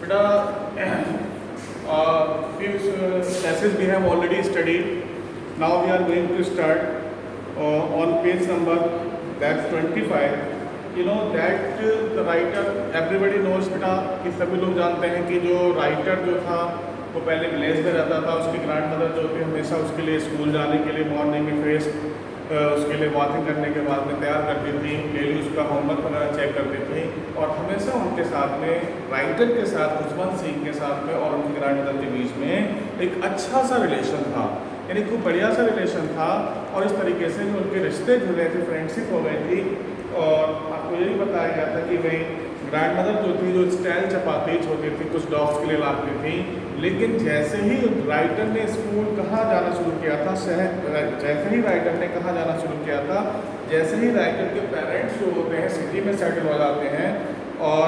Beta, few classes we have already studied. Now we are going to start on page number that's 25. You know that the writer, everybody knows बेटा कि सभी लोग जानते हैं कि जो राइटर जो था वो पहले विलेज में रहता था. उसकी ग्रैंड मदर जो थी हमेशा उसके लिए स्कूल जाने के लिए मॉर्निंग में फ्रेश उसके लिए वॉकिंग करने के बाद में तैयार करती थी. डेली उसका होमवर्क वगैरह चेक करती थी और हमेशा उनके साथ में राइटर के साथ खुशवंत सिंह के साथ में और उनकी ग्रैंड मदर के बीच में एक अच्छा सा रिलेशन था, यानी खूब बढ़िया सा रिलेशन था. और इस तरीके से जो उनके रिश्ते जुड़ गए थे, फ्रेंडशिप हो गई थी. और आपको यही बताया गया था कि भाई ग्रैंड मदर जो थी जो स्टाइल चपातीज होती थी, कुछ डॉग्स के लिए लाती थी. लेकिन जैसे ही राइटर ने स्कूल कहाँ जाना शुरू किया था, जैसे ही राइटर ने कहाँ जाना शुरू किया था, जैसे ही राइटर के पेरेंट्स जो होते हैं सिटी में सेटल हो जाते हैं. और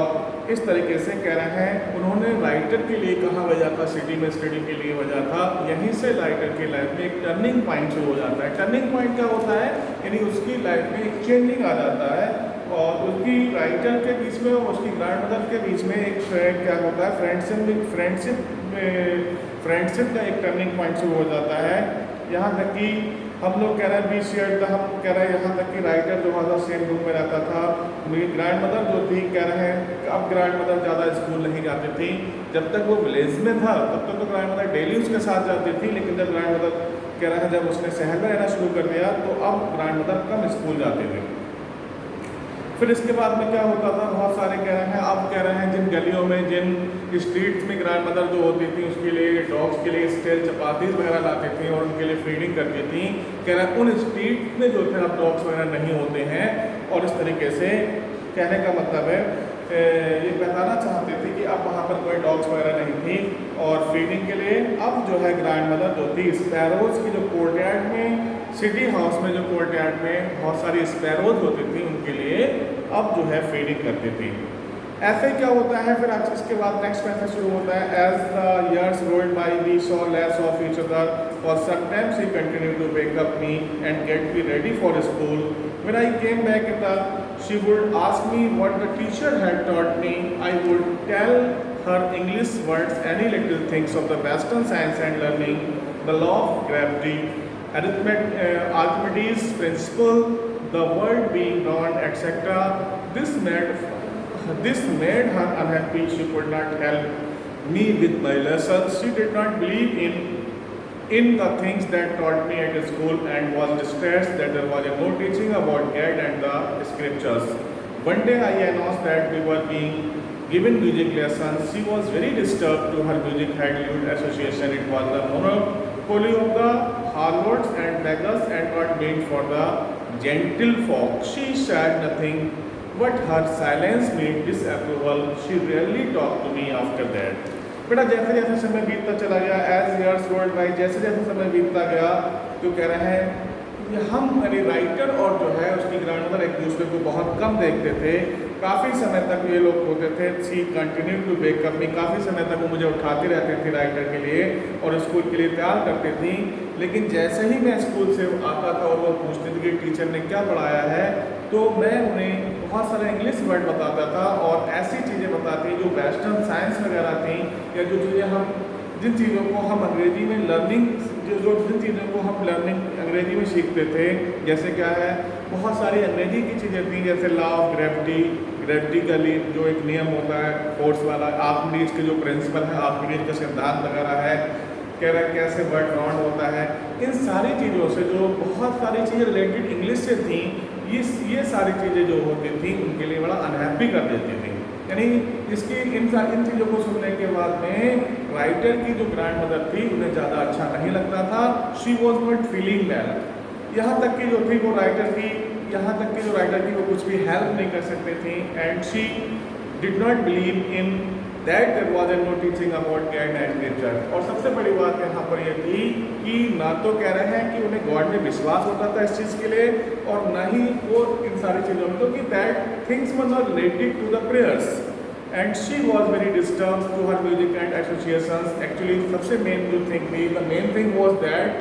इस तरीके से कह रहे हैं उन्होंने राइटर के लिए कहाँ भेजा था, सिटी में स्टडी के लिए भेजा था. यहीं से राइटर की लाइफ में एक टर्निंग पॉइंट शुरू हो जाता है. टर्निंग पॉइंट क्या होता है, यानी उसकी लाइफ में एक चेंजिंग आ जाता है और उसकी राइटर के बीच में और उसकी ग्रैंड मदर के बीच में एक क्या होता है, फ्रेंडशिप का एक टर्निंग पॉइंट शुरू हो जाता है. यहाँ तक कि हम लोग कह रहे हैं 20 ईयर तक, हम कह रहे हैं यहाँ तक कि राइटर जो था सेम रूम में रहता था. मेरी ग्रैंड मदर जो थी कह रहे हैं कि अब ग्रैंड मदर ज़्यादा स्कूल नहीं जाती थी. जब तक वो विलेज में था तब तक तो ग्रैंड मदर डेली उसके साथ जाती थी. लेकिन जब ग्रैंड मदर कह रहे हैं जब उसने शहर में रहना शुरू कर दिया तो अब ग्रैंड मदर कम स्कूल जाते थे. फिर इसके बाद में क्या होता था, बहुत सारे कह रहे हैं, अब कह रहे हैं जिन गलियों में जिन स्ट्रीट्स में ग्रैंड मदर जो होती थी उसके लिए डॉग्स के लिए स्टेल चपातीज वगैरह लाती थी और उनके लिए फीडिंग करती थी. कह रहे हैं उन स्ट्रीट में जो थे अब डॉग्स वगैरह नहीं होते हैं. और इस तरीके से कहने का मतलब है ये बताना चाहते थे कि अब वहाँ पर कोई डॉग्स वगैरह नहीं थी. और फीडिंग के लिए अब जो है ग्रैंड मदर जो थी स्पैरोज़ की जो कोर्टयार्ड में, सिटी हाउस में जो कोर्टयार्ड में बहुत सारी स्पैरोज होती थी उनके लिए अब जो है फीडिंग करती थी. ऐसे क्या होता है फिर आज इसके बाद नेक्स्ट मैसेज शुरू होता है. As the years rolled by we saw less of each other for sometimes he continue to wake up me and get me ready for school. When I came back in the she would ask me what the teacher had taught me. I would tell her English words, any little things of the Western science and learning, the law of gravity, Archimedes' principle, the world being round, etc. This made her unhappy. She could not help me with my lessons. She did not believe in the things that taught me at school and was distressed that there was no teaching about God and the scriptures. One day I announced that we were being given music lessons. She was very disturbed to her music had lute association. It was the monopoly of the harlots and beggars and not made for the gentle folk. She said nothing, but her silence made disapproval. She rarely talked to me after that. बेटा जैसे जैसे समय बीतता चला गया, age years rolled by, जैसे जैसे समय बीतता गया तो कह रहे हैं हम यानी राइटर और जो है उसकी ग्रैंड मदर एक दूसरे को बहुत कम देखते थे. काफ़ी समय तक ये लोग होते थे. She continue to wake up me, काफ़ी समय तक वो मुझे उठाती रहती थी राइटर के लिए और स्कूल के लिए तैयार करती थी. लेकिन जैसे ही मैं स्कूल से आता था और वो पूछती थी कि टीचर ने क्या पढ़ाया है, तो मैं उन्हें बहुत सारे इंग्लिश वर्ड बताता था और ऐसी चीज़ें बताती जो वेस्टर्न साइंस वगैरह थी या जो चीज़ें जिन चीज़ों को हम अंग्रेजी में लर्निंग जिन चीज़ों को हम लर्निंग अंग्रेजी में सीखते थे, जैसे क्या है बहुत सारी अंग्रेजी की चीज़ें थी जैसे लॉ ऑफ ग्रेविटी का जो एक नियम होता है फोर्स वाला, आर्किमिडीज के जो प्रिंसिपल है, आर्किमिडीज का सिद्धांत वगैरह है, कह रहा है कैसे वर्ड राउंड होता है. इन सारी चीज़ों से जो बहुत सारी चीज़ें रिलेटेड इंग्लिश से थी, ये सारी चीज़ें जो होती थी उनके लिए बड़ा अनहैप्पी कर देती थी. यानी इसकी इन चीज़ों को सुनने के बाद में राइटर की जो ग्रैंड मदर थी उन्हें ज़्यादा अच्छा नहीं लगता था. She was not feeling well. यहाँ तक कि जो थी वो राइटर की वो कुछ भी हेल्प नहीं कर सकती थी. And she did not believe in that there was no teaching about God and nature. और सबसे बड़ी बात यहाँ पर यह थी कि ना तो कह रहे हैं कि उन्हें गॉड में विश्वास होता था इस चीज़ के लिए और ना ही वो इन सारी चीज़ों में, तो कि that things were not related to the prayers. And she was very disturb to her music and associations. Actually सबसे मेन जो थिंग थी, the main thing was that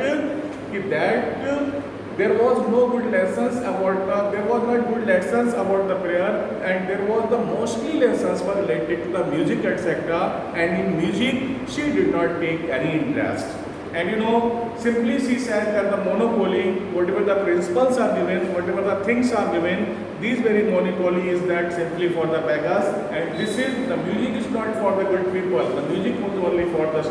there was no good lessons about there was not good lessons about the prayer, and there was the mostly lessons were related to the music, etc. And in music she did not take any interest. And simply she said that the monopoly, whatever the principles are given, whatever the things are given, this very monopoly is that simply for the beggars, and this is the music is not for the good people. The music was only for the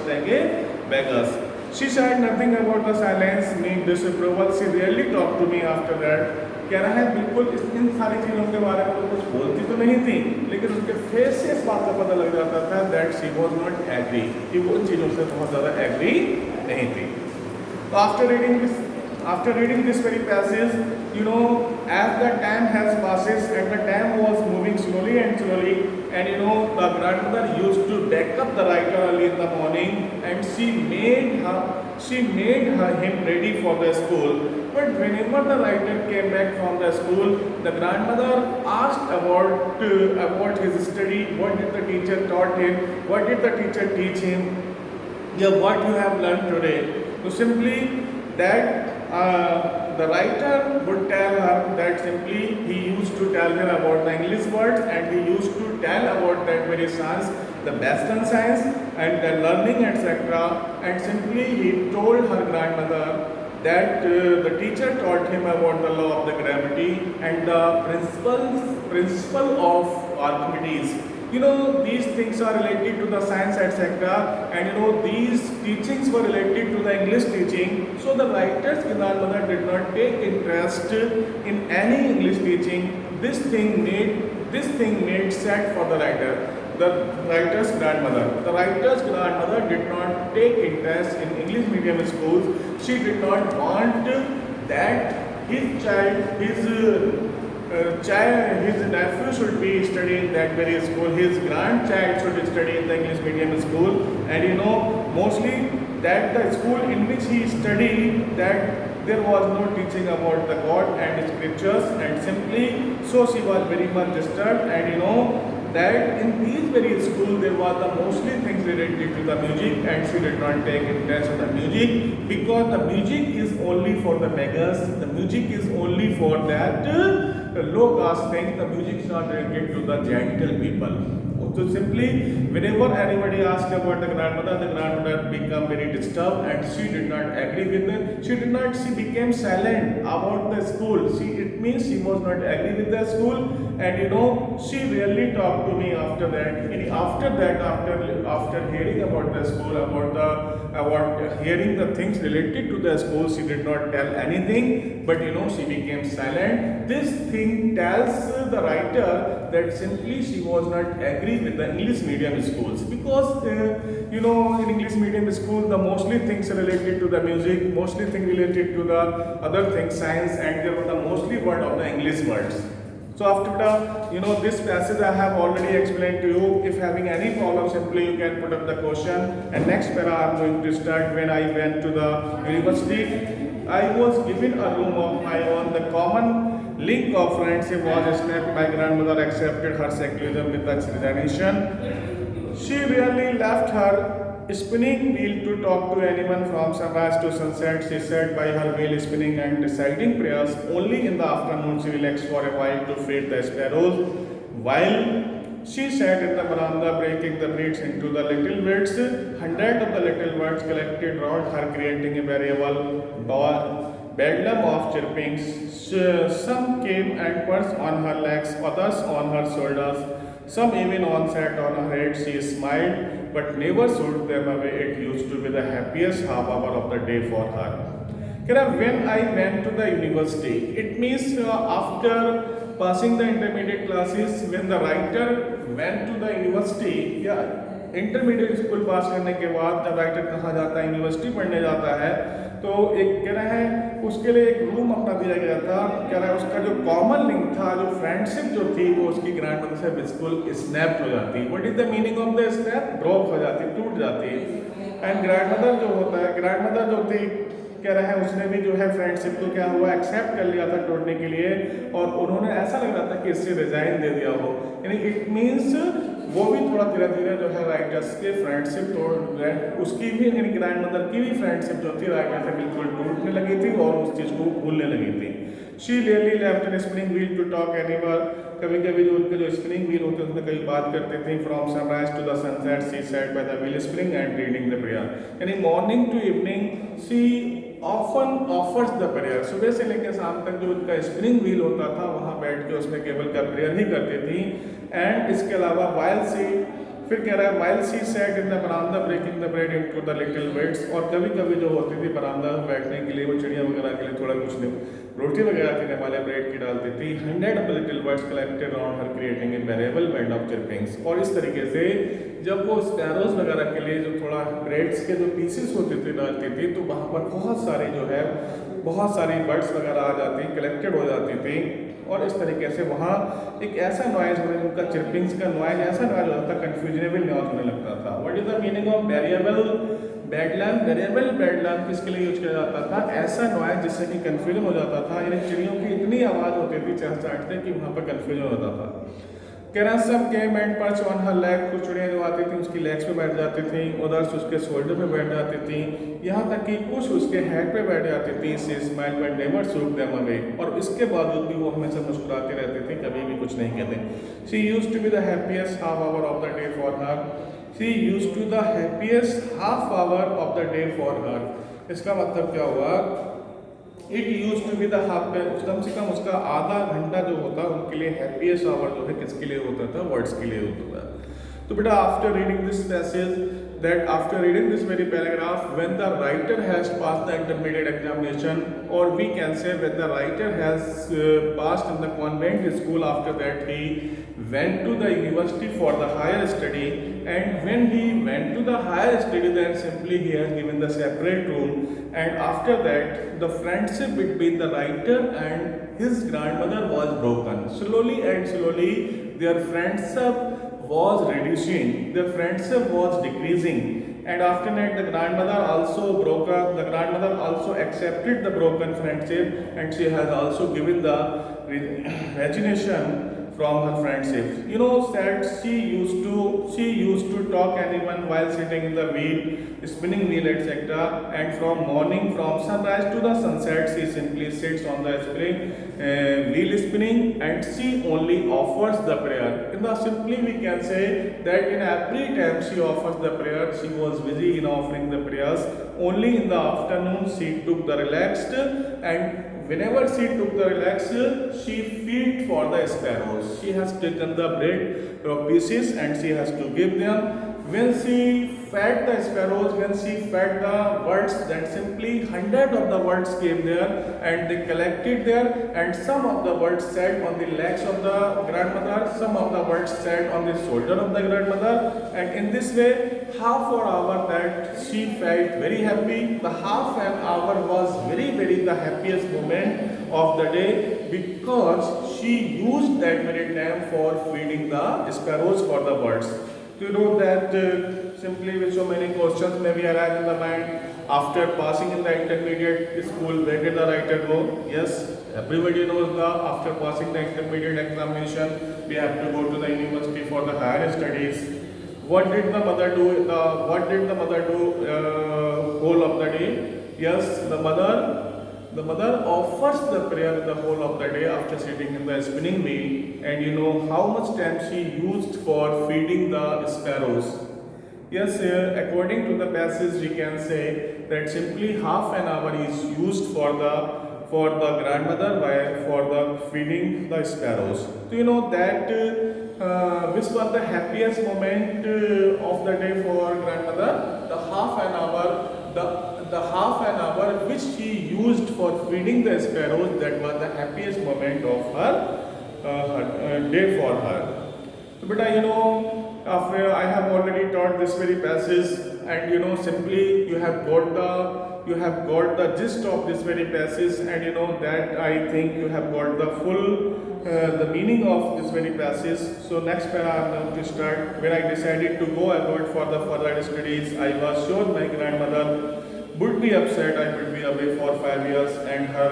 beggars. She said nothing about the silence, need disapproval. She really talked to me after that. कह रहा है बिल्कुल इन सारी चीज़ों के बारे में तो कुछ बोलती तो नहीं थी, लेकिन उनके फेस से इस बात का पता लग जाता था that she was not agree, कि वो उन चीज़ों से बहुत ज़्यादा एग्री नहीं थी. तो after reading this very passage, as the time has passes and the time was moving slowly and slowly, and the grandmother used to wake up the writer early in the morning, and she made him ready for the school. But whenever the writer came back from the school, the grandmother asked about his study, what did the teacher taught him, what did the teacher teach him, what you have learned today. So simply that the writer would tell her that simply he used to tell her about the English words, and he used to tell about that very science, the Western science and the learning, etc. And simply he told her grandmother that the teacher taught him about the law of the gravity and the principle of Archimedes. These things are related to the science, etc. And these teachings were related to the English teaching. So the writer's grandmother did not take interest in any English teaching. This thing made sad for the writer. The writer's grandmother. The writer's grandmother did not take interest in English medium schools. She did not want that his nephew should be studying that very school. His grandchild should study in the English medium school. And mostly that the school in which he studied, that there was no teaching about the God and scriptures, and simply so she was very much disturbed. And that in these very schools there was the mostly things related to the music, and she did not take interest in the music, because the music is only for the beggars, the music is only for that low caste thing, the music is not related to the gentle people. So simply whenever anybody asked about the grandmother became very disturbed, and she did not agree with it. She became silent about the school. It means she was not agree with the school. And she really talked to me after that. And after hearing about the school, about hearing the things related to the school, she did not tell anything, but she became silent. This thing tells the writer that simply she was not agree with the English medium schools, because in English medium school the mostly things related to the music, mostly things related to the other things, science, and there were the mostly word of the English words. So after the this passage I have already explained to you. If having any problem, simply you can put up the question. And next para I am going to start. When I went to the university, I was given a room of my own. The common link of friendship was snapped. My grandmother accepted her secularism with such resignation. She really left her spinning wheel to talk to anyone from sunrise to sunset. She sat by her wheel spinning and reciting prayers. Only in the afternoon she relaxed for a while to feed the sparrows, while she sat in the veranda breaking the reeds into the little birds. Hundreds of the little birds collected round her, creating a variable bedlam of chirpings. Some came and perched on her legs, others on her shoulders. Some even sat on her head. She smiled, but never showed them away. It used to be the happiest half hour of the day for her. When I went to the university, it means after passing the intermediate classes, when the writer went to the university, intermediate school pass करने के बाद जब writer कहाँ जाता है, university पढ़ने जाता है, तो एक कह रहे हैं उसके लिए एक रूम अपना दिया गया था. कह रहा है उसका जो कॉमन लिंक था, जो फ्रेंडशिप जो थी, वो उसकी ग्रैंडमदर से बिल्कुल स्नैप हो जाती. What is the meaning of the snap? Drop हो जाती, टूट जाती. एंड ग्रैंडमदर जो होता है, ग्रैंडमदर जो थी, कह रहा है उसने भी जो है फ्रेंडशिप को क्या हुआ, एक्सेप्ट कर लिया था तोड़ने के लिए, और उन्होंने ऐसा लग रहा था कि इससे रिजाइन दे दिया हो. यानी इट मीन्स वो भी थोड़ा धीरे धीरे जो है राइटर्स के फ्रेंडशिप तोड़ उसकी भी ग्रैंड मदर की भी फ्रेंडशिप जो थी राइटर से बिल्कुल टूटने लगी थी और उस चीज़ को भूलने लगी थी। She really left an spinning wheel to talk anywhere, कभी कभी जो उनके जो स्पिनिंग व्हील होते हैं उसमें कई बात करते थे। From sunrise to the sunset she sat by the wheel spinning and reading the prayer, यानी morning to evening she often offers the prayer, सुबह से लेकर शाम तक जो उनका स्पिनिंग व्हील होता था वहाँ बैठ के उसमें केवल का प्रेयर ही करती थी। एंड इसके अलावा वाइल सी, फिर कह रहा है while she sat in the baramda breaking the bread into the little bits, और कभी कभी जो होती थी बरामदा में बैठने के लिए वो चिड़िया वगैरह के लिए थोड़ा कुछ नहीं रोटी वगैरह देने वाले ब्रेड की डालती थी। 100 of the little birds collected around her creating in variable band of chirpings, और इस तरीके से जब वो स्पैरोज वगैरह के लिए जो थोड़ा ब्रेड्स के जो पीसेस होते थे डालती थी तो वहाँ पर बहुत सारे जो है बहुत सारी बर्ड्स वगैरह आ जाती कलेक्टेड हो जाती थी, और इस तरीके से वहाँ एक ऐसा नॉइज उनका चिरपिंग्स का नॉइज ऐसा नॉइज होता था, कन्फ्यूजनेबल नॉइज होने लगता था। What is the meaning of variable bedlam? Variable bedlam किसके लिए यूज किया जाता था? ऐसा नॉइज जिससे कि कन्फ्यूजन हो जाता था, यानी चिड़ियों की इतनी आवाज़ होती थी चहचहाते कि वहाँ पर कन्फ्यूजन होता था। कह रहा सब came and perch on her leg, कुछ चिड़ियाँ जो आती थी उसकी लेग्स पे बैठ जाती थी, उधर उसके शोल्डर पे बैठ जाती थी, यहाँ तक कि कुछ उसके हेड पे बैठ जाती थी। She smile but never shook them away, और इसके बावजूद भी वो हमेशा मुस्कुराती रहती थी, कभी भी कुछ नहीं कहते। She used to be the happiest half hour of the day for her, she used to the happiest half hour of the day for her. इसका मतलब क्या हुआ? It use to be the half, कम से कम उसका आधा घंटा जो होता उनके लिए हैप्पीएस्ट आवर जो है किसके लिए होता था? वर्ड्स के लिए होता था। तो बेटा after reading this passage, that after reading this very paragraph, when the writer has passed the intermediate examination, or we can say when the writer has passed in the convent school, after that he went to the university for the higher study, and when he went to the higher study then simply he has given the separate room, and after that the friendship between the writer and his grandmother was broken. Slowly and slowly their friendship was reducing, their friendship was decreasing, and after that the grandmother also broke up, the grandmother also accepted the broken friendship, and she has also given the resignation from her friendship. You know that she used to talk anyone while sitting in the wheel, spinning wheel, etc. And from morning, from sunrise to the sunset, she simply sits on the spinning wheel spinning, and she only offers the prayer. In the simply we can say that in every time she offers the prayer, she was busy in offering the prayers. Only in the afternoon she took the relaxed, and whenever she took the relaxed, she feed for the sparrows. She has taken the bread pieces and she has to give them. When she fed the sparrows, when she fed the birds, then simply 100 of the birds came there and they collected there, and some of the birds sat on the legs of the grandmother, some of the birds sat on the shoulder of the grandmother, and in this way half an hour that she felt very happy. The half an hour was very the happiest moment of the day, because she used that very time for feeding the sparrows for the birds. Do you know that simply with so many questions may be arise in the mind after passing in the intermediate school, where did the writer go? Yes, everybody knows that after passing the intermediate examination we have to go to the university for the higher studies. What did the mother do? What did the mother do whole of the day? Yes, the mother offers the prayer the whole of the day after sitting in the spinning wheel, and you know how much time she used for feeding the sparrows. Yes, according to the passage we can say that simply half an hour is used for the grandmother for the feeding the sparrows. Do you know that which was the happiest moment of the day for grandmother? The half an hour, the half an hour which she used for feeding the sparrows, that was the happiest moment of her day for her. But you know, after I have already taught this very passage, and you know simply you have got the gist of this very passage, and you know that I think you have got the full the meaning of this very passage. So next para I am going to start. When I decided to go abroad for the further studies, I was sure my grandmother would be upset. I would be away for 5 years, and her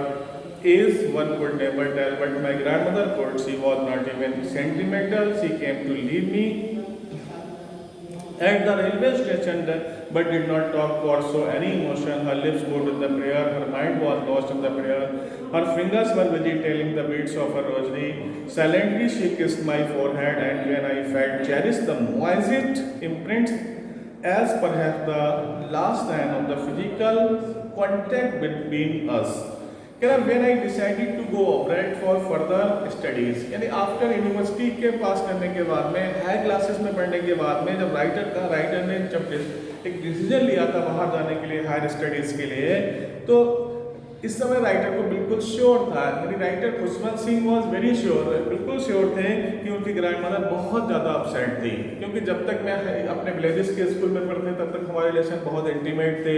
age one could never tell, but my grandmother could. She was not even sentimental. She came to leave me at the railway station, but did not talk or show any emotion. Her lips moved with the prayer, her mind was lost in the prayer. Her fingers were busy telling the beats of her rosary. Silently she kissed my forehead, and when I felt cherished the moist imprints as perhaps the last sign of the physical contact between us. When I decided to go abroad for further studies, यानी after university के पास करने के बाद में high classes में पढ़ने के बाद में जब राइटर ने जब एक डिसीजन लिया था बाहर जाने के लिए हायर स्टडीज़ के लिए, तो इस समय राइटर को बिल्कुल श्योर था, यानी writer Khushwant Singh was very sure, बिल्कुल श्योर थे कि उनकी ग्रैंड मदर बहुत ज़्यादा अपसेट थी, क्योंकि जब तक मैं अपने विलेजेस के स्कूल में पढ़ते तब तक हमारे रिलेशन बहुत इंटीमेट थे।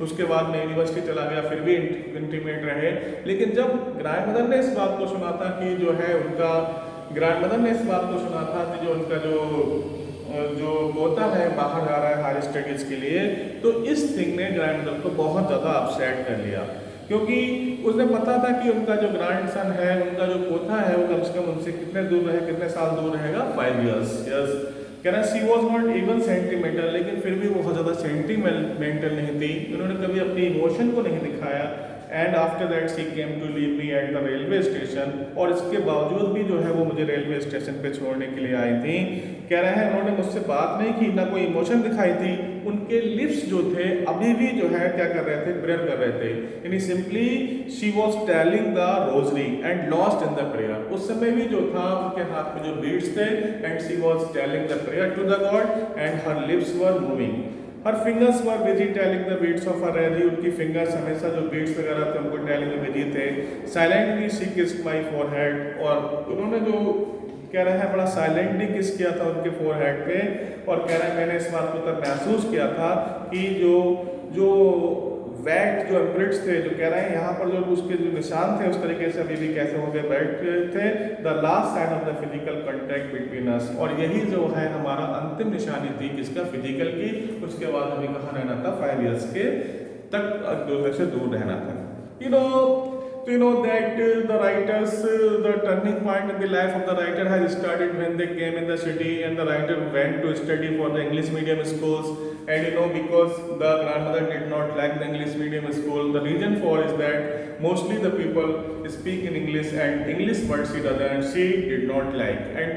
उसके बाद मैं यूनिवर्सिटी चला गया, फिर भी इंटीमेट रहे। लेकिन जब ग्रैंड मदर ने इस बात को सुना था कि जो है उनका ग्रैंड मदर ने इस बात को सुना था कि जो उनका जो पोता है बाहर जा रहा है हायर स्टडीज़ के लिए, तो इस थिंग ने ग्रैंड मदर को बहुत ज़्यादा अपसेट कर लिया, क्योंकि उसने पता था कि उनका जो ग्रैंड सन है, उनका जो पोता है, वो कम से कम उनसे कितने दूर रहे, कितने साल दूर रहेगा, 5 years। यस, कह रहा she was not even sentimental, लेकिन फिर भी बहुत ज़्यादा सेंटिमेंटल नहीं थी, उन्होंने कभी अपनी इमोशन को नहीं दिखाया। And after that she came to leave me at the railway station, और इसके बावजूद भी जो है वो मुझे रेलवे स्टेशन पे छोड़ने के लिए आई थी। कह रहे हैं उन्होंने मुझसे बात नहीं की, ना कोई इमोशन दिखाई थी, उनके लिप्स जो थे अभी भी जो है क्या कर रहे थे, प्रेयर कर रहे थे, यानी simply she was telling the rosary and lost in the prayer. उस समय भी जो था उनके हाथ में जो बीड्स थे, and she was telling the prayer to the God and her lips were moving. Her fingers were busy telling the beats of her ready, उनकी फिंगर्स हमेशा जो बीट्स वगैरह थे उनको टेलिंग में बिजी थे। Silently she kissed my forehead, और उन्होंने जो कह रहे हैं बड़ा साइलेंटली किस किया था उनके फोरहेड पे, और कह रहे हैं मैंने इस बात को तब महसूस किया था कि जो वैट जो इम्प्रिंट्स थे, जो कह रहे हैं यहाँ पर जो उसके जो निशान थे उस तरीके से अभी भी कैसे हो गए बैठे थे, the last sign of the physical contact between us, और यही जो है हमारा अंतिम निशानी थी किसका, फिजिकल की। उसके बाद हमें कहाँ रहना था, 5 years के तक एक दूसरे से दूर रहना था। You know that the writers, the turning point in the life of the writer has started when they came in the city, and the writer went to study for the English medium schools. And because the grandmother did not like the English medium school, the reason for is that mostly the people speak in English, and English words she did not like. And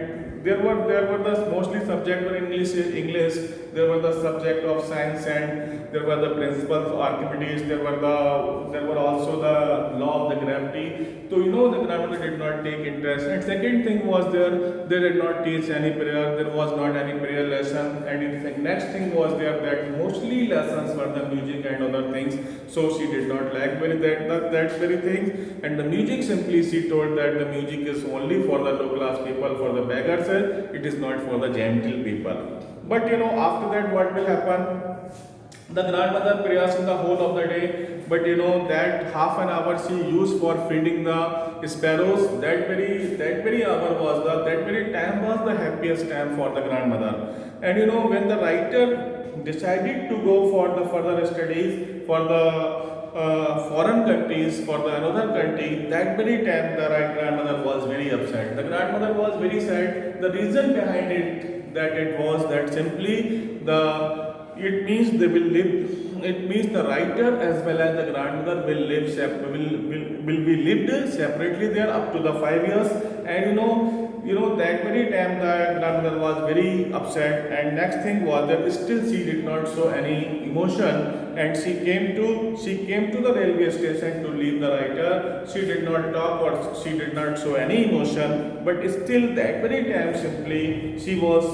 there were the mostly subject were English. There were the subject of science, and there were the principles of Archimedes. There were also the law of the gravity. So the grandmother did not take interest. And second thing was they did not teach any prayer. There was not any prayer lesson. And in fact, next thing was there that mostly lessons were the music and other things. So she did not like that very thing. And the music, simply she told that the music is only for the low class people, for the beggars. It is not for the gentle people. But after that what will happen? The grandmother prayers in the whole of the day, but that half an hour she used for feeding the sparrows, that very hour was that very time was the happiest time for the grandmother. And when the writer decided to go for the further studies for the foreign countries, for the another country, that very time the grandmother was very upset. The grandmother was very sad. The reason behind it, that it was that simply it means they will live. It means the writer as well as the grandmother will be lived separately there up to the 5 years. And that very time the grandmother was very upset. And next thing was that still she did not show any emotion, and she came to the railway station to leave the writer. She did not talk, or she did not show any emotion, but still that very time simply she was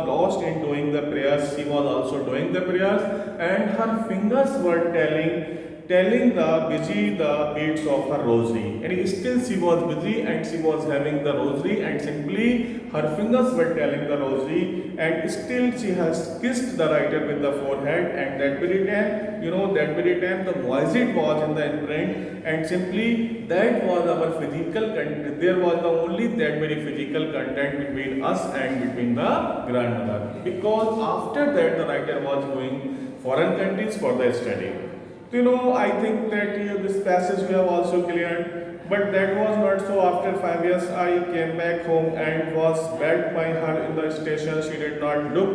lost in doing the prayers. She was also doing the prayers, and her fingers were telling the beats of her rosary. And still she was busy, and she was having the rosary, and simply her fingers were telling the rosary, and still she has kissed the writer with the forehead. And that very time the moisture was in the imprint, and simply that was our physical content. There was the only that very physical contact between us and between the grandmother, because after that the writer was going foreign countries for the study. I think that this passage we have also cleared. But that was not so. After 5 years, I came back home and was met by her in the station. She did not look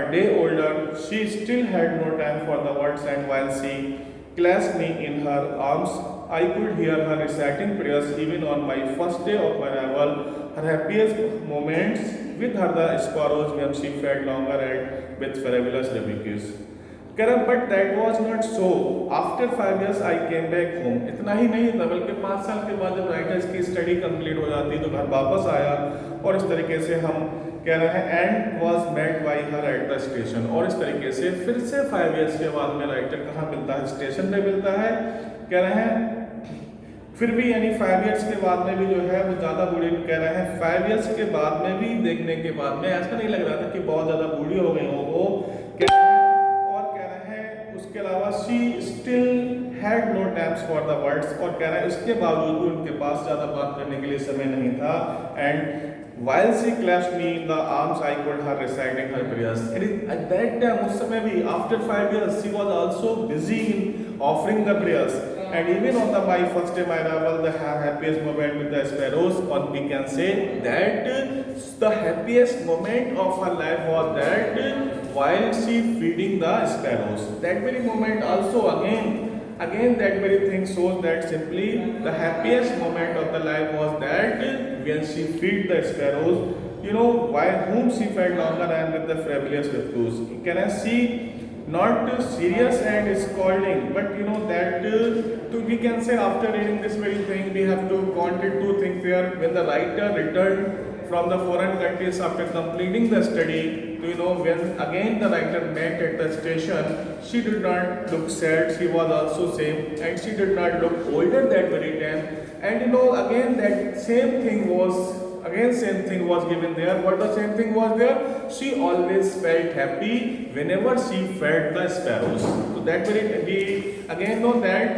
a day older. She still had no time for the words, and while she clasped me in her arms, I could hear her reciting prayers even on my first day of my arrival. Her happiest moments with her the sparrows when she fed longer and with fabulous rebuques. कह रहा but that was not so after 5 years I came back home. इतना ही नहीं था बल्कि 5 साल के बाद जब राइटर्स की स्टडी कंप्लीट हो जाती तो घर वापस आया और इस तरीके से हम कह रहे हैं and was met by her at the station. और इस तरीके से फिर से 5 years के बाद में राइटर कहाँ मिलता है? स्टेशन पे मिलता है. कह रहे हैं फिर भी यानी 5 years के बाद में भी जो है वो ज़्यादा बूढ़ी कह रहे हैं 5 years के बाद में भी देखने के बाद में ऐसा नहीं लग रहा था कि बहुत ज़्यादा बूढ़ी हो गई हो वो. उसके अलावा she still had no times for the words. और कह रहा है इसके बावजूद भी उनके पास ज़्यादा बात करने के लिए समय नहीं था. And while she clasped me in the arms, I could her reciting her prayers. And at that time, उस समय भी after 5 years, she was also busy in offering the prayers. And even on the my first day, my arrival, the happiest moment with the sparrows, or we can say that the happiest moment of her life was that while she feeding the sparrows. That very moment also again that very thing shows that simply the happiest moment of the life was that when she feed the sparrows, you know, while whom she fed longer and with the fabulous refuse. Can I see not serious and scolding, but you know that we can say after reading this very thing we have to consider two things here. When the writer returned from the foreign countries after completing the study, you know, when again the writer met at the station, she did not look sad, she was also same, and she did not look older that very time. And you know, again that same thing was given there. What the same thing was there? She always felt happy whenever she fed the sparrows. So that very we again know that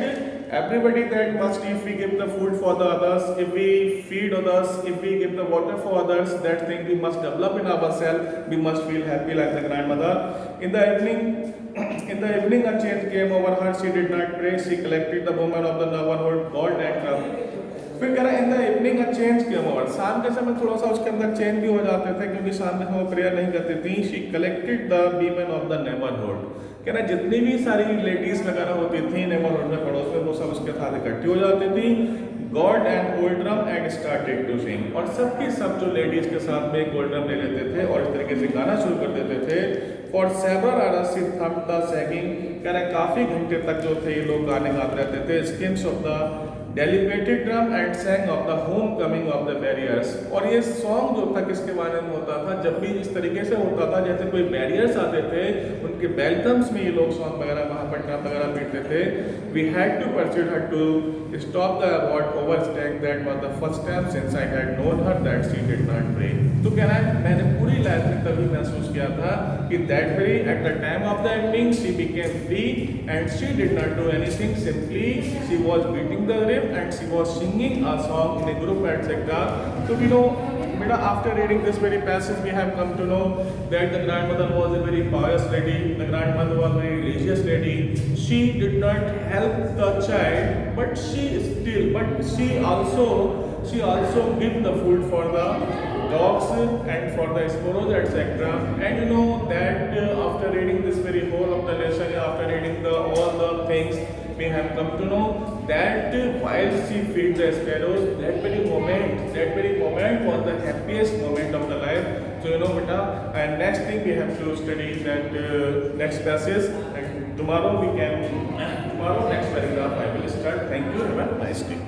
everybody that must, if we give the food for the others, if we feed others, if we give the water for others, that thing we must develop in ourselves. We must feel happy like the grandmother. In the evening a change came over her. She did not pray. She collected the woman of the neighborhood, gold and crumb. फिर कह रहा है in the evening a change came over. शाम के समय थोड़ा सा उसके अंदर चेंज भी हो जाते थे क्योंकि शाम के समय प्रेयर नहीं करती थी. She collected the women of the neighbourhood. कह रहा है जितनी भी सारी लेडीज वगैरह होती थी नेबरहुड में पड़ोस में वो सब उसके साथ इकट्ठी हो जाती थी. God and old drum and started to sing. और सबकी सब जो लेडीज के साथ में गोल्ड ड्रम ले लेते थे और इस तरीके से गाना शुरू कर देते थे. For several hours she thumped the sagging. कह रहा है काफ़ी घंटे तक जो थे ये लोग गाने गाते रहते थे. Skins of the deliberated drum and sang of the home coming of the barriers. और ये सॉन्ग जो था किसके बारे में होता था? जब भी इस तरीके से होता था जैसे कोई बैरियर्स आते थे उनके वेलकम्स में ये लोग सॉन्ग वगैरह वहाँ पर ड्रम वगैरह पीटते थे. We had to persuade her to stop the about overstaying. That was the first time since I had known her that she did not pray. तो कह रहा है मैंने पूरी लाइफ में तभी महसूस किया था कि that very at the time of the evening she became free and she did not do anything. Simply she was beating the rim and she was singing a song in a group, etc. So we know, beta, after reading this very passage, we have come to know that the grandmother was a very pious lady. The grandmother was a very religious lady. She did not help the child, but she also give the food for the dogs and for the sparrows, etc. And you know that after reading this very whole of the lesson, after reading all the things, we have come to know that while she feed the sparrows, that very moment was the happiest moment of the life. So you know, beta, and next thing we have to study that next passage, and tomorrow next paragraph I will start. Thank you. Have a nice day.